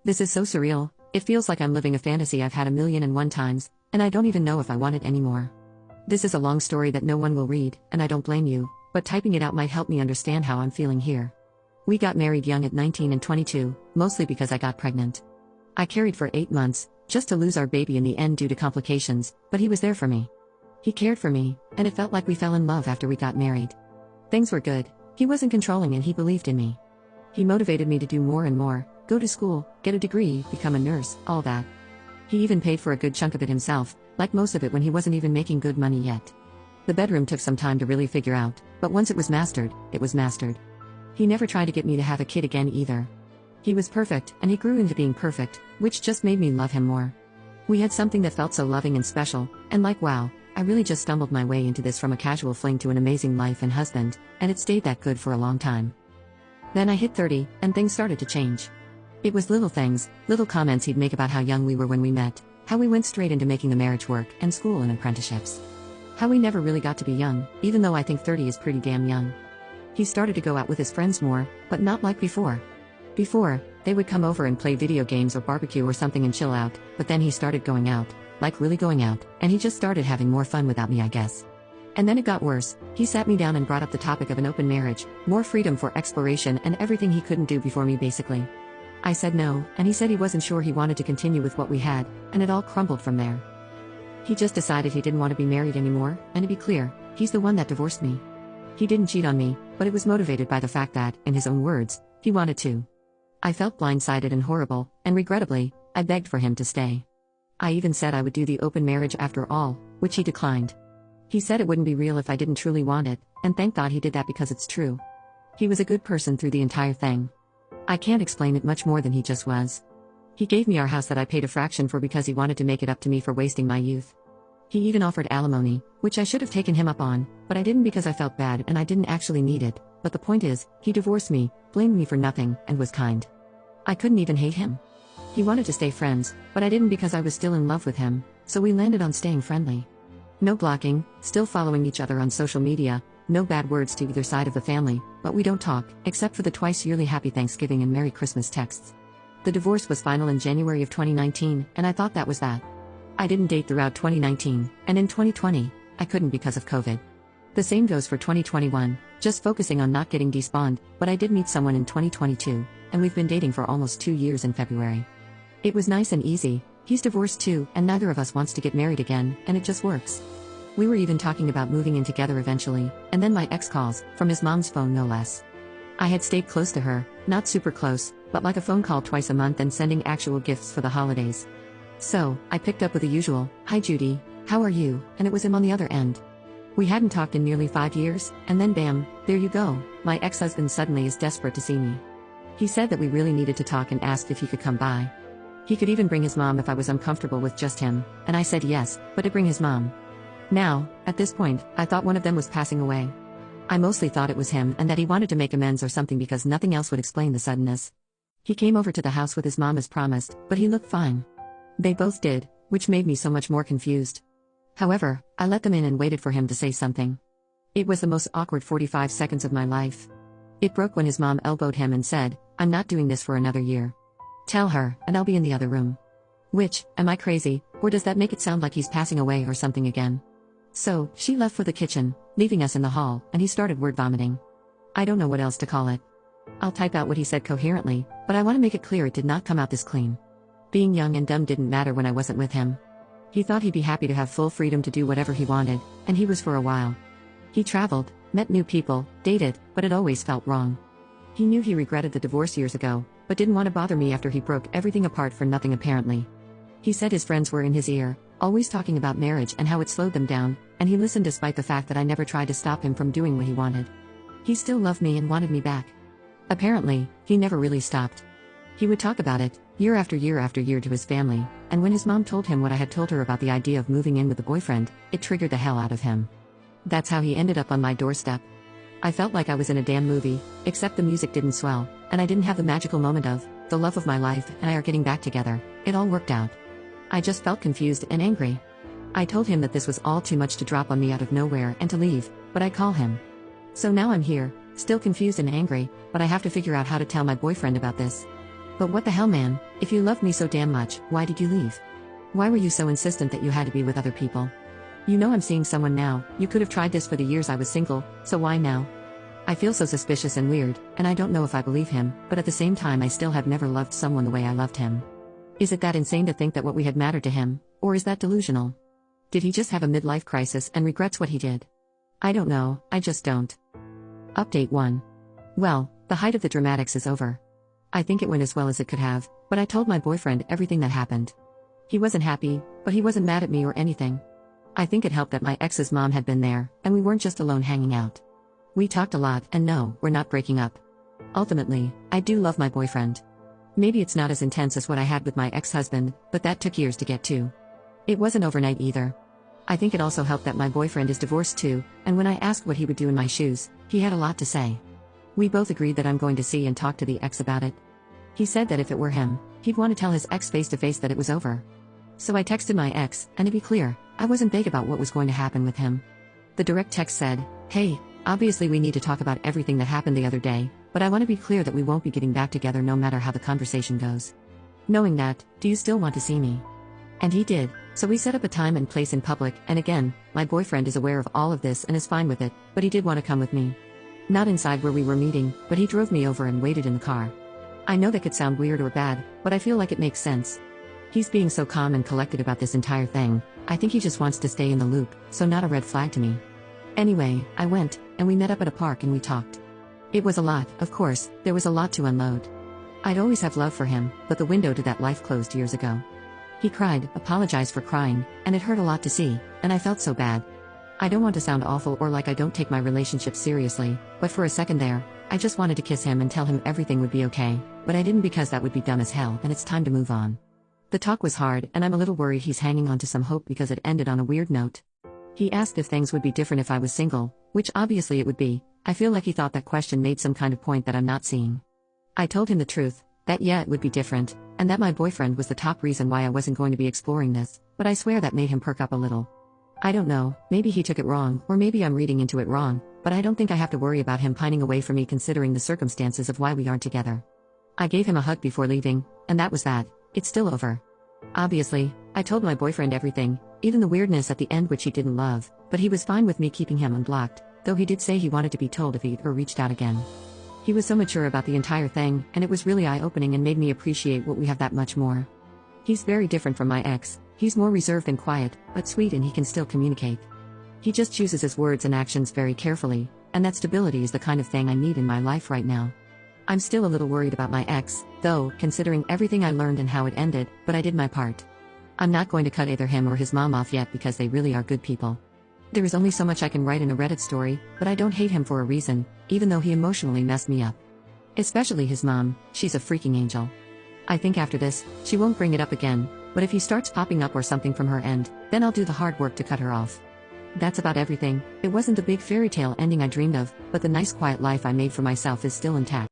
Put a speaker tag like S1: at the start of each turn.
S1: This is so surreal, it feels like I'm living a fantasy I've had a million and one times, and I don't even know if I want it anymore. This is a long story that no one will read, and I don't blame you, but typing it out might help me understand how I'm feeling here. We got married young at 19 and 22, mostly because I got pregnant. I carried for 8 months, just to lose our baby in the end due to complications, but he was there for me. He cared for me, and it felt like we fell in love after we got married. Things were good, he wasn't controlling and he believed in me. He motivated me to do more and more, go to school, get a degree, become a nurse, all that. He even paid for a good chunk of it himself, like most of it when he wasn't even making good money yet. The bedroom took some time to really figure out, but once it was mastered, it was mastered. He never tried to get me to have a kid again either. He was perfect, and he grew into being perfect, which just made me love him more. We had something that felt so loving and special, and like wow, I really just stumbled my way into this from a casual fling to an amazing life and husband, and it stayed that good for a long time. Then I hit 30, and things started to change. It was little things, little comments he'd make about how young we were when we met, how we went straight into making the marriage work, and school and apprenticeships. How we never really got to be young, even though I think 30 is pretty damn young. He started to go out with his friends more, but not like before. Before, they would come over and play video games or barbecue or something and chill out, but then he started going out, like really going out, and he just started having more fun without me, I guess. And then it got worse. He sat me down and brought up the topic of an open marriage, more freedom for exploration and everything he couldn't do before me basically. I said no, and he said he wasn't sure he wanted to continue with what we had, and it all crumbled from there. He just decided he didn't want to be married anymore, and to be clear, he's the one that divorced me. He didn't cheat on me, but it was motivated by the fact that, in his own words, he wanted to. I felt blindsided and horrible, and regrettably, I begged for him to stay. I even said I would do the open marriage after all, which he declined. He said it wouldn't be real if I didn't truly want it, and thank God he did that because it's true. He was a good person through the entire thing. I can't explain it much more than he just was. He gave me our house that I paid a fraction for because he wanted to make it up to me for wasting my youth. He even offered alimony, which I should have taken him up on, but I didn't because I felt bad and I didn't actually need it, but the point is, he divorced me, blamed me for nothing, and was kind. I couldn't even hate him. He wanted to stay friends, but I didn't because I was still in love with him, so we landed on staying friendly. No blocking, still following each other on social media, no bad words to either side of the family, but we don't talk, except for the twice-yearly Happy Thanksgiving and Merry Christmas texts. The divorce was final in January of 2019, and I thought that was that. I didn't date throughout 2019, and in 2020, I couldn't because of COVID. The same goes for 2021, just focusing on not getting despawned, but I did meet someone in 2022, and we've been dating for almost 2 years in February. It was nice and easy. He's divorced too, and neither of us wants to get married again, and it just works. We were even talking about moving in together eventually, and then my ex calls, from his mom's phone no less. I had stayed close to her, not super close, but like a phone call twice a month and sending actual gifts for the holidays. So, I picked up with the usual, "Hi Judy, how are you?" and it was him on the other end. We hadn't talked in nearly 5 years, and then bam, there you go, my ex-husband suddenly is desperate to see me. He said that we really needed to talk and asked if he could come by. He could even bring his mom if I was uncomfortable with just him, and I said yes, but to bring his mom. Now, at this point, I thought one of them was passing away. I mostly thought it was him and that he wanted to make amends or something because nothing else would explain the suddenness. He came over to the house with his mom as promised, but he looked fine. They both did, which made me so much more confused. However, I let them in and waited for him to say something. It was the most awkward 45 seconds of my life. It broke when his mom elbowed him and said, "I'm not doing this for another year. Tell her, and I'll be in the other room." Which, am I crazy, or does that make it sound like he's passing away or something again? So, she left for the kitchen, leaving us in the hall, and he started word vomiting. I don't know what else to call it. I'll type out what he said coherently, but I want to make it clear it did not come out this clean. Being young and dumb didn't matter when I wasn't with him. He thought he'd be happy to have full freedom to do whatever he wanted, and he was for a while. He traveled, met new people, dated, but it always felt wrong. He knew he regretted the divorce years ago, but didn't want to bother me after he broke everything apart for nothing apparently. He said his friends were in his ear, always talking about marriage and how it slowed them down, and he listened despite the fact that I never tried to stop him from doing what he wanted. He still loved me and wanted me back. Apparently, he never really stopped. He would talk about it, year after year after year to his family, and when his mom told him what I had told her about the idea of moving in with the boyfriend, it triggered the hell out of him. That's how he ended up on my doorstep. I felt like I was in a damn movie, except the music didn't swell, and I didn't have the magical moment of, the love of my life and I are getting back together. It all worked out. I just felt confused and angry. I told him that this was all too much to drop on me out of nowhere and to leave, but I call him. So now I'm here, still confused and angry, but I have to figure out how to tell my boyfriend about this. But what the hell, man? If you loved me so damn much, why did you leave? Why were you so insistent that you had to be with other people? You know I'm seeing someone now, you could have tried this for the years I was single, so why now? I feel so suspicious and weird, and I don't know if I believe him, but at the same time I still have never loved someone the way I loved him. Is it that insane to think that what we had mattered to him, or is that delusional? Did he just have a midlife crisis and regrets what he did? I don't know, I just don't. Update 1. Well, the height of the dramatics is over. I think it went as well as it could have, but I told my boyfriend everything that happened. He wasn't happy, but he wasn't mad at me or anything. I think it helped that my ex's mom had been there, and we weren't just alone hanging out. We talked a lot, and no, we're not breaking up. Ultimately, I do love my boyfriend. Maybe it's not as intense as what I had with my ex-husband, but that took years to get to. It wasn't overnight either. I think it also helped that my boyfriend is divorced too, and when I asked what he would do in my shoes, he had a lot to say. We both agreed that I'm going to see and talk to the ex about it. He said that if it were him, he'd want to tell his ex face to face that it was over. So I texted my ex, and to be clear, I wasn't vague about what was going to happen with him. The direct text said, "Hey, obviously we need to talk about everything that happened the other day, but I want to be clear that we won't be getting back together no matter how the conversation goes. Knowing that, do you still want to see me?" And he did, so we set up a time and place in public, and again, my boyfriend is aware of all of this and is fine with it, but he did want to come with me. Not inside where we were meeting, but he drove me over and waited in the car. I know that could sound weird or bad, but I feel like it makes sense. He's being so calm and collected about this entire thing, I think he just wants to stay in the loop, so not a red flag to me. Anyway, I went, and we met up at a park and we talked. It was a lot, of course, there was a lot to unload. I'd always have love for him, but the window to that life closed years ago. He cried, apologized for crying, and it hurt a lot to see, and I felt so bad. I don't want to sound awful or like I don't take my relationship seriously, but for a second there, I just wanted to kiss him and tell him everything would be okay, but I didn't because that would be dumb as hell and it's time to move on. The talk was hard and I'm a little worried he's hanging on to some hope because it ended on a weird note. He asked if things would be different if I was single, which obviously it would be. I feel like he thought that question made some kind of point that I'm not seeing. I told him the truth, that yeah it would be different, and that my boyfriend was the top reason why I wasn't going to be exploring this, but I swear that made him perk up a little. I don't know, maybe he took it wrong, or maybe I'm reading into it wrong, but I don't think I have to worry about him pining away from me considering the circumstances of why we aren't together. I gave him a hug before leaving, and that was that. It's still over. Obviously, I told my boyfriend everything, even the weirdness at the end which he didn't love, but he was fine with me keeping him unblocked, though he did say he wanted to be told if he ever reached out again. He was so mature about the entire thing, and it was really eye-opening and made me appreciate what we have that much more. He's very different from my ex. He's more reserved and quiet, but sweet, and he can still communicate. He just chooses his words and actions very carefully, and that stability is the kind of thing I need in my life right now. I'm still a little worried about my ex, though, considering everything I learned and how it ended, but I did my part. I'm not going to cut either him or his mom off yet because they really are good people. There is only so much I can write in a Reddit story, but I don't hate him for a reason, even though he emotionally messed me up. Especially his mom, she's a freaking angel. I think after this, she won't bring it up again, but if he starts popping up or something from her end, then I'll do the hard work to cut her off. That's about everything. It wasn't the big fairy tale ending I dreamed of, but the nice quiet life I made for myself is still intact.